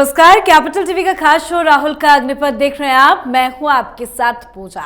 नमस्कार, capital TV का खास शो राहुल का अग्निपथ देख रहे हैं आप। मैं हूं आपके साथ पूजा।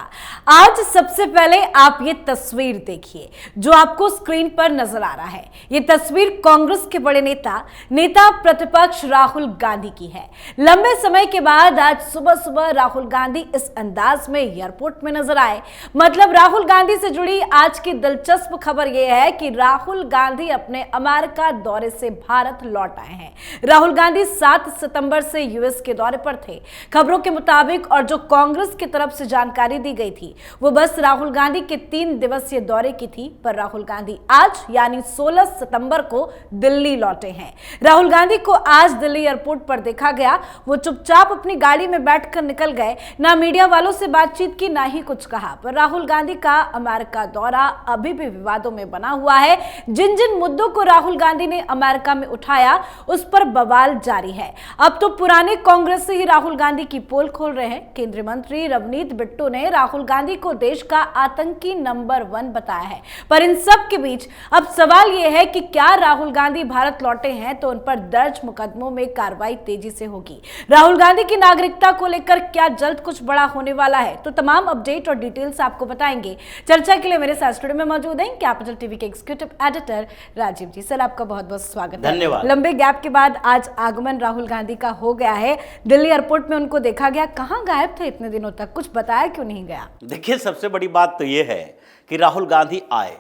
आज सबसे पहले आप ये तस्वीर देखिए जो आपको स्क्रीन पर नजर आ रहा है। ये तस्वीर कांग्रेस के बड़े नेता प्रतिपक्ष राहुल गांधी की है। लंबे समय के बाद आज सुबह सुबह राहुल गांधी इस अंदाज में एयरपोर्ट में नजर आए। मतलब राहुल गांधी से जुड़ी आज की दिलचस्प खबर यह है कि राहुल गांधी अपने अमेरिका दौरे से भारत लौट आए हैं। राहुल गांधी 7 सितंबर से यूएस के दौरे पर थे। खबरों के मुताबिक और जो कांग्रेस की तरफ से जानकारी दी गई थी वो बस राहुल गांधी के 3 दिवसीय दौरे की थी, पर राहुल गांधी आज यानी 16 सितंबर को दिल्ली लौटे हैं। राहुल गांधी को आज दिल्ली एयरपोर्ट पर देखा गया। वो चुपचाप अपनी गाड़ी में बैठकर निकल गए, ना मीडिया वालों से बातचीत की, ना ही कुछ कहा। पर राहुल गांधी का अमेरिका दौरा अभी भी विवादों में बना हुआ है। जिन जिन मुद्दों को राहुल गांधी ने अमेरिका में उठाया उस पर बवाल जारी है। अब तो पुराने कांग्रेस से ही राहुल गांधी की पोल खोल रहे हैं। केंद्रीय मंत्री रवनीत बिट्टू ने राहुल गांधी को देश का आतंकी नंबर 1 बताया है। पर इन सब के बीच अब सवाल यह है कि क्या राहुल गांधी भारत लौटे हैं तो उन पर दर्ज मुकदमों में कार्रवाई तेजी से होगी। राहुल गांधी की नागरिकता को लेकर क्या जल्द कुछ बड़ा होने वाला है? तो तमाम अपडेट और डिटेल्स आपको बताएंगे। चर्चा के लिए मेरे साथ स्टूडियो में मौजूद हैं कैपिटल टीवी के एग्जीक्यूटिव एडिटर राजीव जी। सर, आपका बहुत बहुत स्वागत है। धन्यवाद। लंबे गैप के बाद आज आगमन राहुल गांधी का हो गया है। दिल्ली एयरपोर्ट में उनको देखा गया। कहां गायब थे इतने दिनों तक? कुछ बताया क्यों नहीं गया? देखिए, सबसे बड़ी बात तो ये है कि राहुल गांधी आए,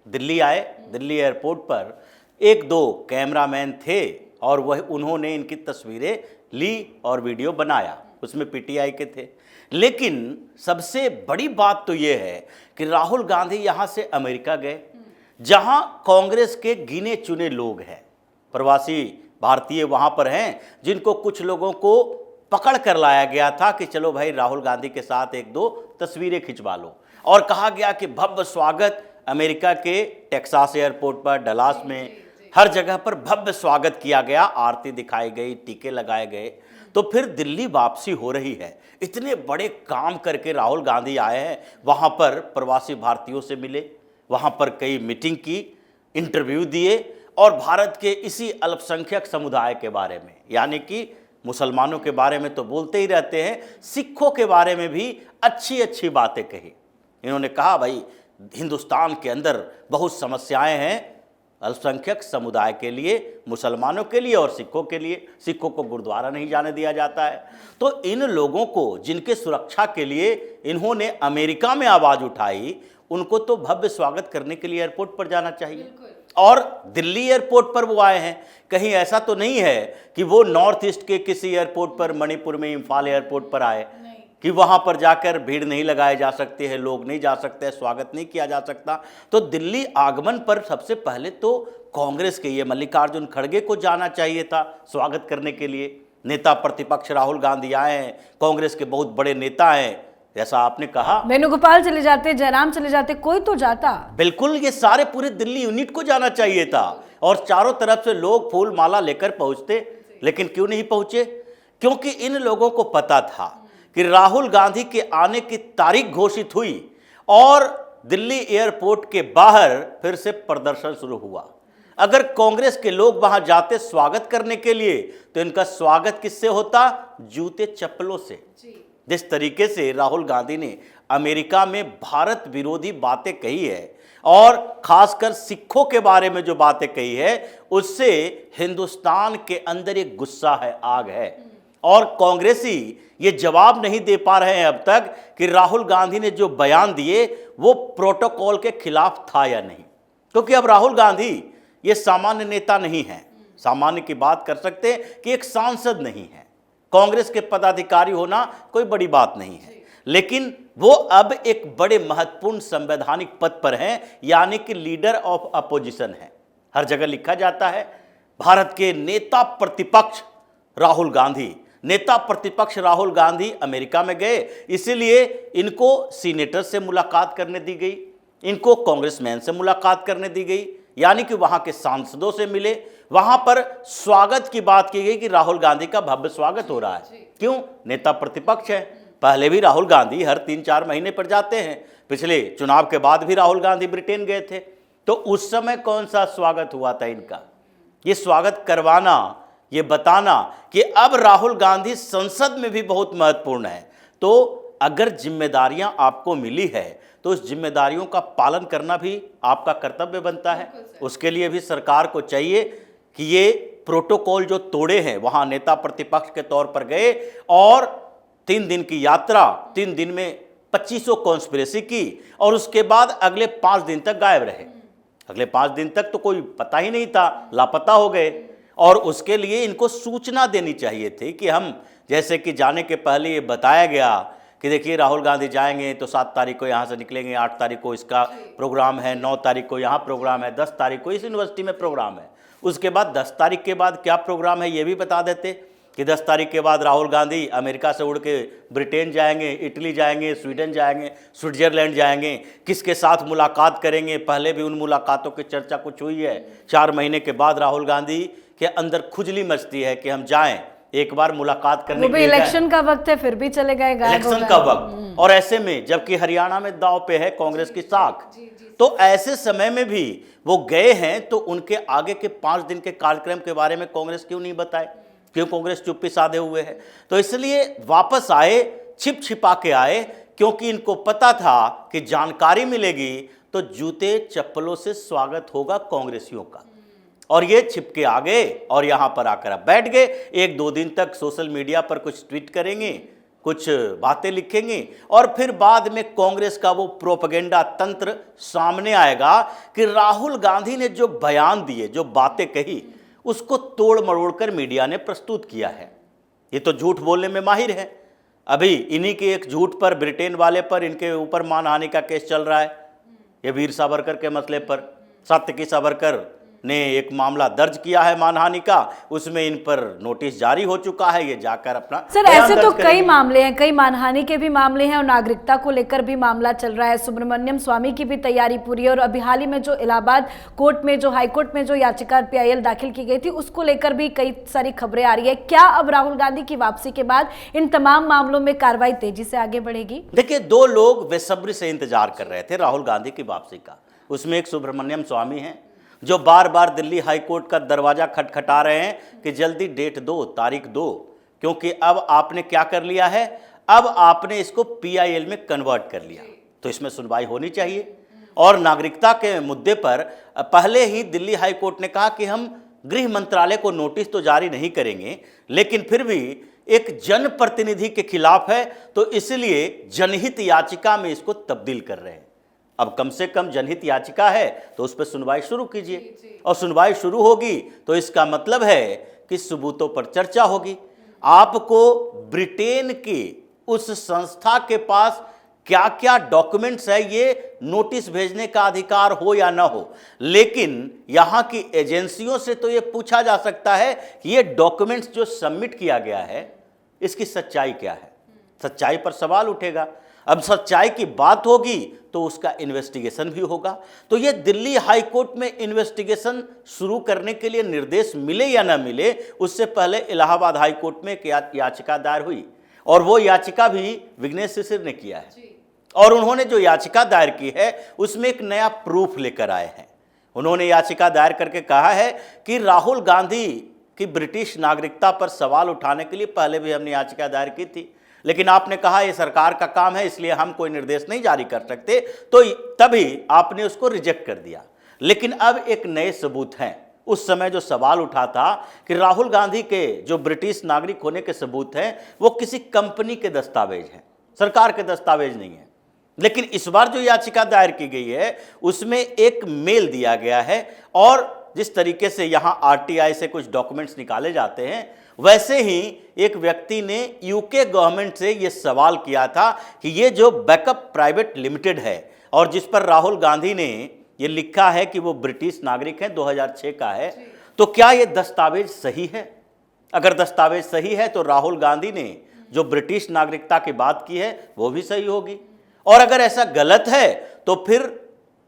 दिल्ली आए। दिल्ली एयरपोर्ट पर 1-2 कैमरामैन थे और वह उन्होंने इनकी तस्वीरें ली और वीडियो बनाया, उसमें पीटीआई के थे। लेकिन सबसे बड़ी बात तो ये है कि राहुल गांधी यहाँ से अमेरिका गए, जहाँ कांग्रेस के गिने चुने लोग हैं, प्रवासी भारतीय वहाँ पर हैं, जिनको कुछ लोगों को पकड़ कर लाया गया था कि चलो भाई राहुल गांधी के साथ 1-2 तस्वीरें खिंचवा लो। और कहा गया कि भव्य स्वागत अमेरिका के टेक्सास एयरपोर्ट पर, डलास में, हर जगह पर भव्य स्वागत किया गया, आरती दिखाई गई, टीके लगाए गए। तो फिर दिल्ली वापसी हो रही है। इतने बड़े काम करके राहुल गांधी आए हैं, वहाँ पर प्रवासी भारतीयों से मिले, वहाँ पर कई मीटिंग की, इंटरव्यू दिए और भारत के इसी अल्पसंख्यक समुदाय के बारे में, यानी कि मुसलमानों के बारे में तो बोलते ही रहते हैं, सिखों के बारे में भी अच्छी अच्छी बातें कही। इन्होंने कहा भाई हिंदुस्तान के अंदर बहुत समस्याएं हैं अल्पसंख्यक समुदाय के लिए, मुसलमानों के लिए और सिखों के लिए। सिखों को गुरुद्वारा नहीं जाने दिया जाता है। तो इन लोगों को जिनके सुरक्षा के लिए इन्होंने अमेरिका में आवाज़ उठाई, उनको तो भव्य स्वागत करने के लिए एयरपोर्ट पर जाना चाहिए। और दिल्ली एयरपोर्ट पर वो आए हैं, कहीं ऐसा तो नहीं है कि वो नॉर्थ ईस्ट के किसी एयरपोर्ट पर, मणिपुर में इम्फाल एयरपोर्ट पर आए कि वहाँ पर जाकर भीड़ नहीं लगाए जा सकती है, लोग नहीं जा सकते, स्वागत नहीं किया जा सकता। तो दिल्ली आगमन पर सबसे पहले तो कांग्रेस के ये मल्लिकार्जुन खड़गे को जाना चाहिए था स्वागत करने के लिए। नेता प्रतिपक्ष राहुल गांधी आए हैं, कांग्रेस के बहुत बड़े नेता हैं, जैसा आपने कहा। वेणुगोपाल चले जाते, जयराम चले जाते, कोई तो जाता। बिल्कुल, ये सारे पूरे दिल्ली यूनिट को जाना चाहिए था और चारों तरफ से लोग फूल माला लेकर पहुंचते। लेकिन क्यों नहीं पहुंचे? क्योंकि इन लोगों को पता था कि राहुल गांधी के आने की तारीख घोषित हुई और दिल्ली एयरपोर्ट के बाहर फिर से प्रदर्शन शुरू हुआ। अगर कांग्रेस के लोग वहां जाते स्वागत करने के लिए तो इनका स्वागत किससे होता? जूते चप्पलों से। जिस तरीके से राहुल गांधी ने अमेरिका में भारत विरोधी बातें कही है और खासकर सिखों के बारे में जो बातें कही है, उससे हिंदुस्तान के अंदर एक गुस्सा है, आग है। और कांग्रेसी ये जवाब नहीं दे पा रहे हैं अब तक कि राहुल गांधी ने जो बयान दिए वो प्रोटोकॉल के खिलाफ था या नहीं। क्योंकि अब राहुल गांधी ये सामान्य नेता नहीं है, सामान्य की बात कर सकते हैं कि एक सांसद नहीं है। कांग्रेस के पदाधिकारी होना कोई बड़ी बात नहीं है, लेकिन वो अब एक बड़े महत्वपूर्ण संवैधानिक पद पर हैं, यानी कि लीडर ऑफ अपोजिशन है। हर जगह लिखा जाता है भारत के नेता प्रतिपक्ष राहुल गांधी। नेता प्रतिपक्ष राहुल गांधी अमेरिका में गए, इसीलिए इनको सीनेटर से मुलाकात करने दी गई, इनको कांग्रेसमैन से मुलाकात करने दी गई, यानी कि वहां के सांसदों से मिले। वहां पर स्वागत की बात की गई कि राहुल गांधी का भव्य स्वागत हो रहा है। क्यों? नेता प्रतिपक्ष है। पहले भी राहुल गांधी हर 3-4 महीने पर जाते हैं। पिछले चुनाव के बाद भी राहुल गांधी ब्रिटेन गए थे। तो उस समय कौन सा स्वागत हुआ था इनका? ये स्वागत करवाना ये बताना कि अब राहुल गांधी संसद में भी बहुत महत्वपूर्ण है। तो अगर जिम्मेदारियां आपको मिली है तो उस जिम्मेदारियों का पालन करना भी आपका कर्तव्य बनता है। उसके लिए भी सरकार को चाहिए कि ये प्रोटोकॉल जो तोड़े हैं, वहां नेता प्रतिपक्ष के तौर पर गए और 3 दिन की यात्रा, 3 दिन में 2500 कॉन्स्पिरेसी की और उसके बाद अगले 5 दिन तक गायब रहे। अगले 5 दिन तक तो कोई पता ही नहीं था, लापता हो गए। और उसके लिए इनको सूचना देनी चाहिए थी कि हम, जैसे कि जाने के पहले ये बताया गया कि देखिए राहुल गांधी जाएंगे तो 7 तारीख को यहाँ से निकलेंगे, 8 तारीख को इसका प्रोग्राम है, 9 तारीख को यहाँ प्रोग्राम है, 10 तारीख को इस यूनिवर्सिटी में प्रोग्राम है। उसके बाद 10 तारीख के बाद क्या प्रोग्राम है ये भी बता देते कि 10 तारीख के बाद राहुल गांधी अमेरिका से उड़ के ब्रिटेन जाएंगे, इटली जाएंगे, स्वीडन जाएंगे, स्विट्जरलैंड जाएंगे, किसके साथ मुलाकात करेंगे। पहले भी उन मुलाकातों की चर्चा कुछ हुई है। 4 महीने के बाद राहुल गांधी के अंदर खुजली मचती है कि हम जाएं, एक बार मुलाकात करने के लिए। इलेक्शन का वक्त है, फिर भी चले गए, इलेक्शन का वक्त, और ऐसे में जबकि हरियाणा में दांव पे है कांग्रेस की साख, तो ऐसे समय में भी वो गए हैं। तो उनके आगे के 5 दिन के कार्यक्रम के बारे में कांग्रेस क्यों नहीं बताए? क्यों कांग्रेस चुप्पी साधे हुए है? तो इसलिए वापस आए, छिप छिपा के आए, क्योंकि इनको पता था कि जानकारी मिलेगी तो जूते चप्पलों से स्वागत होगा कांग्रेसियों का। और ये छिपके आ गए और यहां पर आकर अब बैठ गए। 1-2 दिन तक सोशल मीडिया पर कुछ ट्वीट करेंगे, कुछ बातें लिखेंगे और फिर बाद में कांग्रेस का वो प्रोपेगेंडा तंत्र सामने आएगा कि राहुल गांधी ने जो बयान दिए, जो बातें कही, उसको तोड़ मरोड़ कर मीडिया ने प्रस्तुत किया है। ये तो झूठ बोलने में माहिर है। अभी इन्हीं के एक झूठ पर, ब्रिटेन वाले पर, इनके ऊपर मानहानि का केस चल रहा है। ये वीर सावरकर के मसले पर सत्य की सावरकर ने एक मामला दर्ज किया है मानहानि का, उसमें इन पर नोटिस जारी हो चुका है। ये जाकर अपना सर, ऐसे तो कई मामले हैं, कई मानहानि के भी मामले हैं और नागरिकता को लेकर भी मामला चल रहा है। सुब्रमण्यम स्वामी की भी तैयारी पूरी है और अभी हाल ही में जो इलाहाबाद कोर्ट में, जो हाईकोर्ट में जो याचिका PIL दाखिल की गई थी, उसको लेकर भी कई सारी खबरें आ रही है। क्या अब राहुल गांधी की वापसी के बाद इन तमाम मामलों में कार्रवाई तेजी से आगे बढ़ेगी? देखिए, 2 लोग बेसब्री से इंतजार कर रहे थे राहुल गांधी की वापसी का। उसमें एक सुब्रमण्यम स्वामी है जो बार बार दिल्ली हाई कोर्ट का दरवाजा खटखटा रहे हैं कि जल्दी डेट दो, तारीख दो, क्योंकि अब आपने क्या कर लिया है, अब आपने इसको PIL में कन्वर्ट कर लिया, तो इसमें सुनवाई होनी चाहिए। और नागरिकता के मुद्दे पर पहले ही दिल्ली हाई कोर्ट ने कहा कि हम गृह मंत्रालय को नोटिस तो जारी नहीं करेंगे, लेकिन फिर भी एक जनप्रतिनिधि के खिलाफ है तो इसलिए जनहित याचिका में इसको तब्दील कर रहे हैं। अब कम से कम जनहित याचिका है तो उस पर सुनवाई शुरू कीजिए, और सुनवाई शुरू होगी तो इसका मतलब है कि सबूतों पर चर्चा होगी। आपको ब्रिटेन की उस संस्था के पास क्या क्या डॉक्यूमेंट्स है ये नोटिस भेजने का अधिकार हो या ना हो, लेकिन यहां की एजेंसियों से तो ये पूछा जा सकता है कि ये डॉक्यूमेंट्स जो सबमिट किया गया है इसकी सच्चाई क्या है। सच्चाई पर सवाल उठेगा। अब सच्चाई की बात होगी तो उसका इन्वेस्टिगेशन भी होगा। तो ये दिल्ली हाई कोर्ट में इन्वेस्टिगेशन शुरू करने के लिए निर्देश मिले या ना मिले, उससे पहले इलाहाबाद हाई कोर्ट में एक याचिका दायर हुई और वो याचिका भी विघ्नेश शिशिर ने किया है। और उन्होंने जो याचिका दायर की है उसमें एक नया प्रूफ लेकर आए हैं। उन्होंने याचिका दायर करके कहा है कि राहुल गांधी की ब्रिटिश नागरिकता पर सवाल उठाने के लिए पहले भी हमने याचिका दायर की थी, लेकिन आपने कहा यह सरकार का काम है इसलिए हम कोई निर्देश नहीं जारी कर सकते, तो तभी आपने उसको रिजेक्ट कर दिया। लेकिन अब एक नए सबूत हैं। उस समय जो सवाल उठा था कि राहुल गांधी के जो ब्रिटिश नागरिक होने के सबूत हैं वो किसी कंपनी के दस्तावेज हैं, सरकार के दस्तावेज नहीं है। लेकिन इस बार जो याचिका दायर की गई है उसमें एक मेल दिया गया है, और जिस तरीके से यहां RTI से कुछ डॉक्यूमेंट्स निकाले जाते हैं वैसे ही एक व्यक्ति ने UK गवर्नमेंट से यह सवाल किया था कि ये जो बैकअप प्राइवेट लिमिटेड है और जिस पर राहुल गांधी ने ये लिखा है कि वो ब्रिटिश नागरिक है, 2006 का है, तो क्या ये दस्तावेज सही है? अगर दस्तावेज सही है तो राहुल गांधी ने जो ब्रिटिश नागरिकता की बात की है वो भी सही होगी, और अगर ऐसा गलत है तो फिर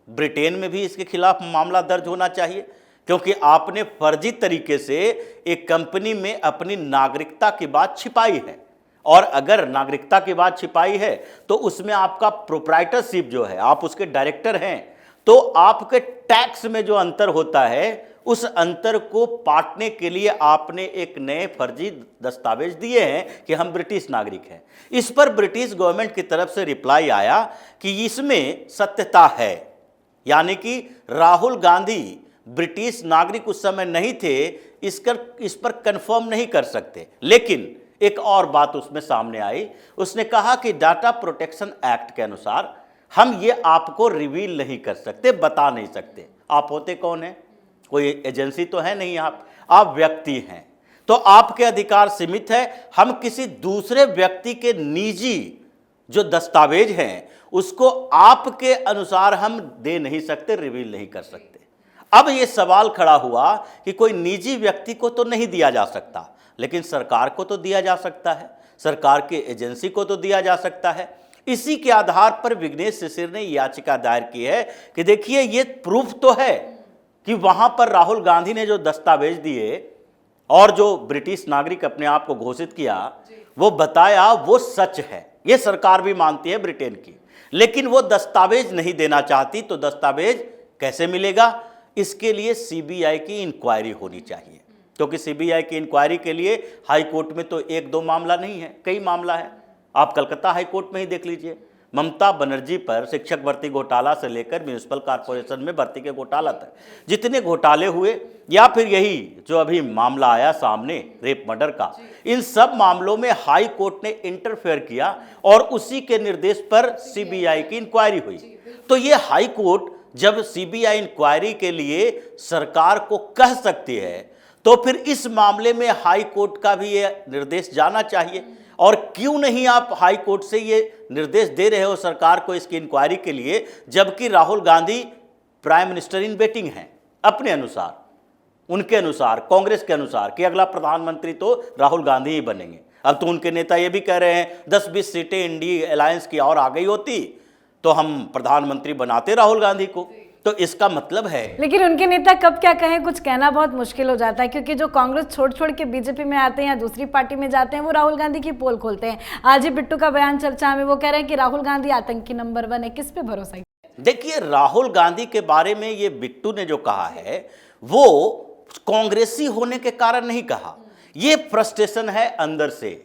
ब्रिटेन में भी इसके खिलाफ मामला दर्ज होना चाहिए, क्योंकि आपने फर्जी तरीके से एक कंपनी में अपनी नागरिकता की बात छिपाई है। और अगर नागरिकता की बात छिपाई है तो उसमें आपका प्रोप्राइटरशिप जो है, आप उसके डायरेक्टर हैं, तो आपके टैक्स में जो अंतर होता है उस अंतर को पाटने के लिए आपने एक नए फर्जी दस्तावेज दिए हैं कि हम ब्रिटिश नागरिक हैं। इस पर ब्रिटिश गवर्नमेंट की तरफ से रिप्लाई आया कि इसमें सत्यता है, यानी कि राहुल गांधी ब्रिटिश नागरिक उस समय नहीं थे, इस पर कंफर्म नहीं कर सकते। लेकिन एक और बात उसमें सामने आई, उसने कहा कि डाटा प्रोटेक्शन एक्ट के अनुसार हम ये आपको रिवील नहीं कर सकते, बता नहीं सकते। आप होते कौन हैं? कोई एजेंसी तो है नहीं, आप व्यक्ति हैं, तो आपके अधिकार सीमित है। हम किसी दूसरे व्यक्ति के निजी जो दस्तावेज हैं उसको आपके अनुसार हम दे नहीं सकते, रिवील नहीं कर सकते। अब ये सवाल खड़ा हुआ कि कोई निजी व्यक्ति को तो नहीं दिया जा सकता, लेकिन सरकार को तो दिया जा सकता है, सरकार की एजेंसी को तो दिया जा सकता है। इसी के आधार पर विघ्नेश शिशिर ने याचिका दायर की है कि देखिए ये प्रूफ तो है कि वहां पर राहुल गांधी ने जो दस्तावेज दिए और जो ब्रिटिश नागरिक अपने आप को घोषित किया वो बताया, वो सच है, ये सरकार भी मानती है ब्रिटेन की। लेकिन वो दस्तावेज नहीं देना चाहती, तो दस्तावेज कैसे मिलेगा? इसके लिए सीबीआई की इंक्वायरी होनी चाहिए, क्योंकि सीबीआई की इंक्वायरी के लिए हाई कोर्ट में तो एक दो मामला नहीं है, कई मामला है। आप कलकत्ता हाई कोर्ट में ही देख लीजिए, ममता बनर्जी पर शिक्षक भर्ती घोटाला से लेकर म्यूनिसिपल कॉर्पोरेशन में भर्ती के घोटाला तक जितने घोटाले हुए, या फिर यही जो अभी मामला आया सामने रेप मर्डर का, इन सब मामलों में हाई कोर्ट ने इंटरफेयर किया और उसी के निर्देश पर सीबीआई की इंक्वायरी हुई। तो ये हाई कोर्ट जब सीबीआई इंक्वायरी के लिए सरकार को कह सकती है, तो फिर इस मामले में हाई कोर्ट का भी ये निर्देश जाना चाहिए। और क्यों नहीं आप हाई कोर्ट से ये निर्देश दे रहे हो सरकार को इसकी इंक्वायरी के लिए, जबकि Rahul Gandhi prime minister in waiting हैं अपने अनुसार, उनके अनुसार, कांग्रेस के अनुसार कि अगला प्रधानमंत्री तो राहुल गांधी ही बनेंगे। अब तो उनके नेता ये भी कह रहे हैं 10-20 सीटें इंडी अलायंस की और आ गई होती तो हम प्रधानमंत्री बनाते राहुल गांधी को। तो इसका मतलब है, लेकिन उनके नेता कब क्या कहें कुछ कहना बहुत मुश्किल हो जाता है, क्योंकि जो कांग्रेस छोड़ के बीजेपी में आते हैं या दूसरी पार्टी में जाते हैं वो राहुल गांधी की पोल खोलते हैं। आज ही बिट्टू का बयान चर्चा में, वो कह रहे हैं कि राहुल गांधी आतंकी नंबर 1 है। किस पे भरोसा है? देखिए राहुल गांधी के बारे में ये बिट्टू ने जो कहा है वो कांग्रेसी होने के कारण नहीं कहा, ये फ्रस्ट्रेशन है, अंदर से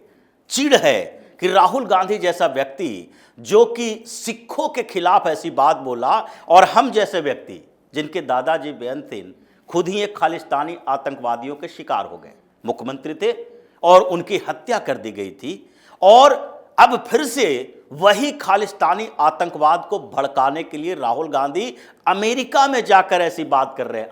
चिढ़ है कि राहुल गांधी जैसा व्यक्ति जो कि सिखों के खिलाफ ऐसी बात बोला, और हम जैसे व्यक्ति जिनके दादाजी बेअंत सिंह खुद ही एक खालिस्तानी आतंकवादियों के शिकार हो गए, मुख्यमंत्री थे और उनकी हत्या कर दी गई थी, और अब फिर से वही खालिस्तानी आतंकवाद को भड़काने के लिए राहुल गांधी अमेरिका में जाकर ऐसी बात कर रहे हैं।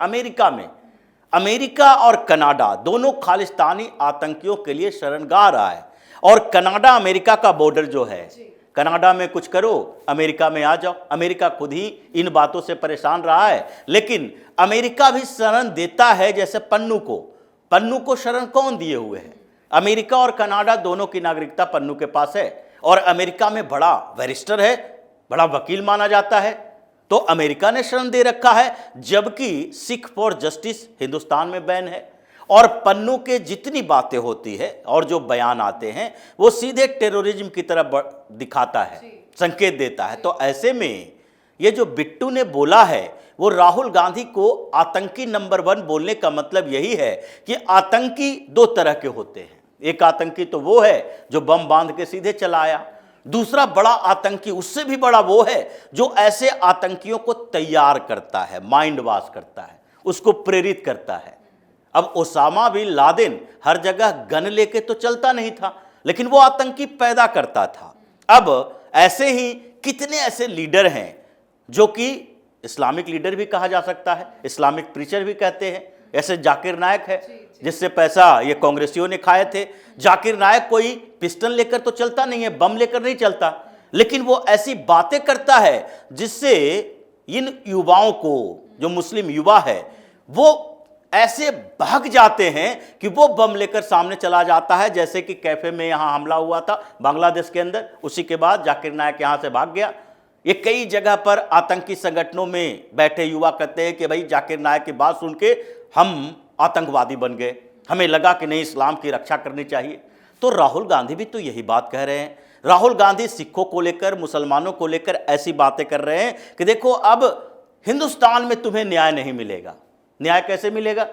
अमेरिका और कनाडा दोनों खालिस्तानी आतंकियों के लिए शरणगाह रहा है, और कनाडा अमेरिका का बॉर्डर जो है, कनाडा में कुछ करो अमेरिका में आ जाओ। अमेरिका खुद ही इन बातों से परेशान रहा है, लेकिन अमेरिका भी शरण देता है, जैसे पन्नू को शरण कौन दिए हुए है? अमेरिका और कनाडा दोनों की नागरिकता पन्नू के पास है, और अमेरिका में बड़ा बैरिस्टर है, बड़ा वकील माना जाता है, तो अमेरिका ने शरण दे रखा है, जबकि सिख फॉर जस्टिस हिंदुस्तान में बैन है। और पन्नू के जितनी बातें होती है और जो बयान आते हैं वो सीधे टेररिज्म की तरफ दिखाता है, संकेत देता है। तो ऐसे में ये जो बिट्टू ने बोला है वो राहुल गांधी को आतंकी नंबर 1 बोलने का मतलब यही है कि आतंकी दो तरह के होते हैं। एक आतंकी तो वो है जो बम बांध के सीधे चला आया, दूसरा बड़ा आतंकी उससे भी बड़ा वो है जो ऐसे आतंकियों को तैयार करता है, माइंड वॉश करता है, उसको प्रेरित करता है। अब ओसामा बिन लादेन हर जगह गन लेके तो चलता नहीं था, लेकिन वो आतंकी पैदा करता था। अब ऐसे ही कितने ऐसे लीडर हैं जो कि इस्लामिक लीडर भी कहा जा सकता है, इस्लामिक प्रीचर भी कहते हैं। ऐसे जाकिर नायक है जिससे पैसा ये कांग्रेसियों ने खाए थे। जाकिर नायक कोई पिस्टल लेकर तो चलता नहीं है, बम लेकर नहीं चलता, लेकिन वो ऐसी बातें करता है जिससे इन युवाओं को, जो मुस्लिम युवा है, वो ऐसे भाग जाते हैं कि वो बम लेकर सामने चला जाता है। जैसे कि कैफे में यहां हमला हुआ था बांग्लादेश के अंदर, उसी के बाद जाकिर नायक यहां से भाग गया। ये कई जगह पर आतंकी संगठनों में बैठे युवा कहते हैं कि भाई जाकिर नायक की बात सुन के हम आतंकवादी बन गए, हमें लगा कि नहीं इस्लाम की रक्षा करनी चाहिए। तो राहुल गांधी भी तो यही बात कह रहे हैं। राहुल गांधी सिखों को लेकर, मुसलमानों को लेकर ऐसी बातें कर रहे हैं कि देखो अब हिंदुस्तान में तुम्हें न्याय नहीं मिलेगा, न्याय कैसे मिलेगा?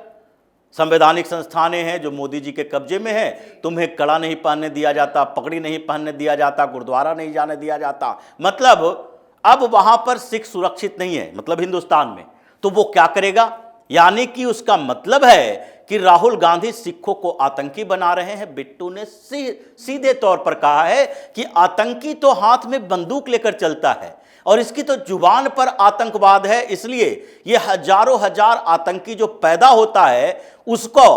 संवैधानिक संस्थानें हैं जो मोदी जी के कब्जे में है, तुम्हें कड़ा नहीं पहनने दिया जाता, पगड़ी नहीं पहनने दिया जाता, गुरुद्वारा नहीं जाने दिया जाता। मतलब अब वहां पर सिख सुरक्षित नहीं है, मतलब हिंदुस्तान में, तो वो क्या करेगा? यानी कि उसका मतलब है कि राहुल गांधी सिखों को आतंकी बना रहे हैं। बिट्टू ने सीधे तौर पर कहा है कि आतंकी तो हाथ में बंदूक लेकर चलता है और इसकी तो जुबान पर आतंकवाद है, इसलिए ये हजारों हजार आतंकी जो पैदा होता है उसको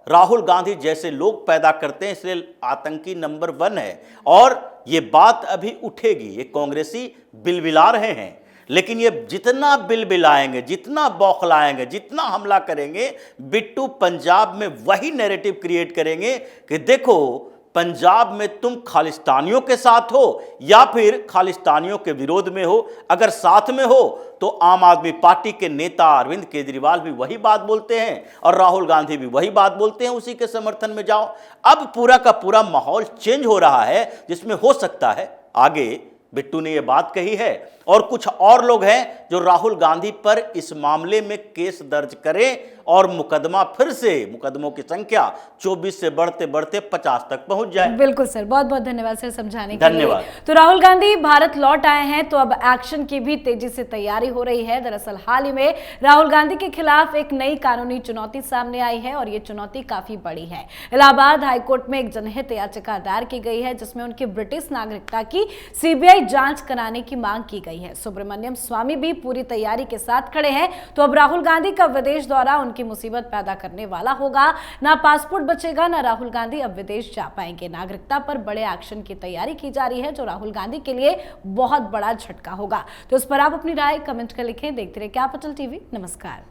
राहुल गांधी जैसे लोग पैदा करते हैं, इसलिए आतंकी नंबर 1 है। और ये बात अभी उठेगी, ये कांग्रेसी बिलबिला रहे हैं, लेकिन ये जितना बिलबिलाएंगे, जितना बौखलाएंगे, जितना हमला करेंगे, बिट्टू पंजाब में वही नैरेटिव क्रिएट करेंगे कि देखो पंजाब में तुम खालिस्तानियों के साथ हो या फिर खालिस्तानियों के विरोध में हो। अगर साथ में हो तो आम आदमी पार्टी के नेता अरविंद केजरीवाल भी वही बात बोलते हैं और राहुल गांधी भी वही बात बोलते हैं, उसी के समर्थन में जाओ। अब पूरा का पूरा माहौल चेंज हो रहा है, जिसमें हो सकता है आगे बिट्टू ने यह बात कही है और कुछ और लोग हैं जो राहुल गांधी पर इस मामले में केस दर्ज करें और मुकदमा फिर से, मुकदमों की संख्या 24 से बढ़ते बढ़ते 50 तक पहुंच जाए। बिल्कुल सर, बहुत बहुत धन्यवाद सर समझाने के लिए। धन्यवाद। तो राहुल गांधी भारत लौट आए हैं, तो अब एक्शन की भी तेजी से तैयारी हो रही है। दरअसल हाल ही में राहुल गांधी के खिलाफ एक नई कानूनी चुनौती सामने आई है और ये चुनौती काफी बड़ी है। इलाहाबाद हाईकोर्ट में एक जनहित याचिका दायर की गई है जिसमें उनकी ब्रिटिश नागरिकता की सीबीआई जांच कराने की मांग की गई है। सुब्रमण्यम स्वामी भी पूरी तैयारी के साथ खड़े हैं। तो अब राहुल गांधी का विदेश दौरा उनकी मुसीबत पैदा करने वाला होगा। ना पासपोर्ट बचेगा, ना राहुल गांधी अब विदेश जा पाएंगे। नागरिकता पर बड़े एक्शन की तैयारी की जा रही है जो राहुल गांधी के लिए बहुत बड़ा झटका होगा। तो इस पर आप अपनी राय कमेंट कर लिखें। देखते रहिए कैपिटल टीवी। नमस्कार।